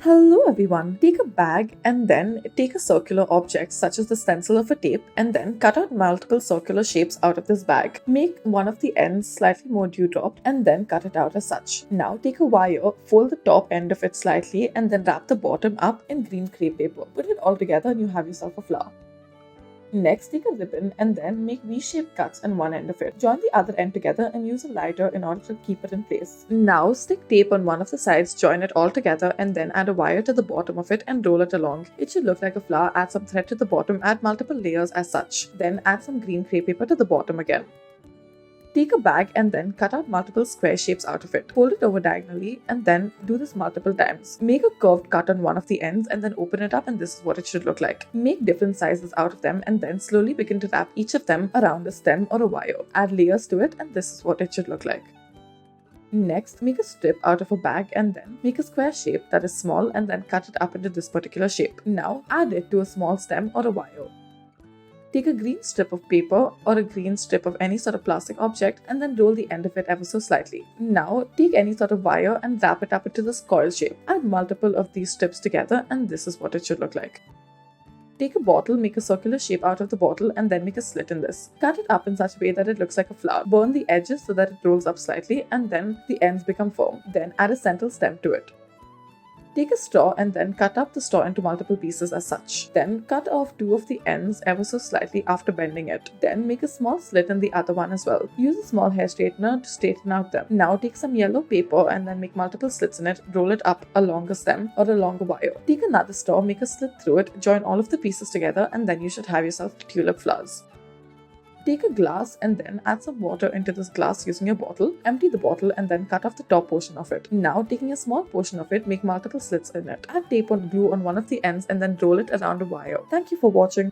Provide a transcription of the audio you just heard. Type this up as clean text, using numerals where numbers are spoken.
Hello everyone. Take a bag and then take a circular object such as the stencil of a tape and then cut out multiple circular shapes out of this bag. Make one of the ends slightly more dewdropped and then cut it out as such. Now take a wire, fold the top end of it slightly and then wrap the bottom up in green crepe paper. Put it all together and you have yourself a flower. Next, take a ribbon and then make V-shaped cuts on one end of it. Join the other end together and use a lighter in order to keep it in place. Now, stick tape on one of the sides, join it all together and then add a wire to the bottom of it and roll it along. It should look like a flower. Add some thread to the bottom, add multiple layers as such. Then add some green crepe paper to the bottom again. Take a bag and then cut out multiple square shapes out of it. Fold it over diagonally and then do this multiple times. Make a curved cut on one of the ends and then open it up and this is what it should look like. Make different sizes out of them and then slowly begin to wrap each of them around a stem or a wire. Add layers to it and this is what it should look like. Next, make a strip out of a bag and then make a square shape that is small and then cut it up into this particular shape. Now add it to a small stem or a wire. Take a green strip of paper or a green strip of any sort of plastic object and then roll the end of it ever so slightly. Now take any sort of wire and wrap it up into this coil shape. Add multiple of these strips together and this is what it should look like. Take a bottle, make a circular shape out of the bottle and then make a slit in this. Cut it up in such a way that it looks like a flower. Burn the edges so that it rolls up slightly and then the ends become firm. Then add a central stem to it. Take a straw and then cut up the straw into multiple pieces as such. Then cut off two of the ends ever so slightly after bending it. Then make a small slit in the other one as well. Use a small hair straightener to straighten out them. Now take some yellow paper and then make multiple slits in it. Roll it up a longer stem or a longer wire. Take another straw, make a slit through it, join all of the pieces together and then you should have yourself tulip flowers. Take a glass and then add some water into this glass using your bottle. Empty the bottle and then cut off the top portion of it. Now, taking a small portion of it, make multiple slits in it. Add tape or glue on one of the ends and then roll it around a wire. Thank you for watching.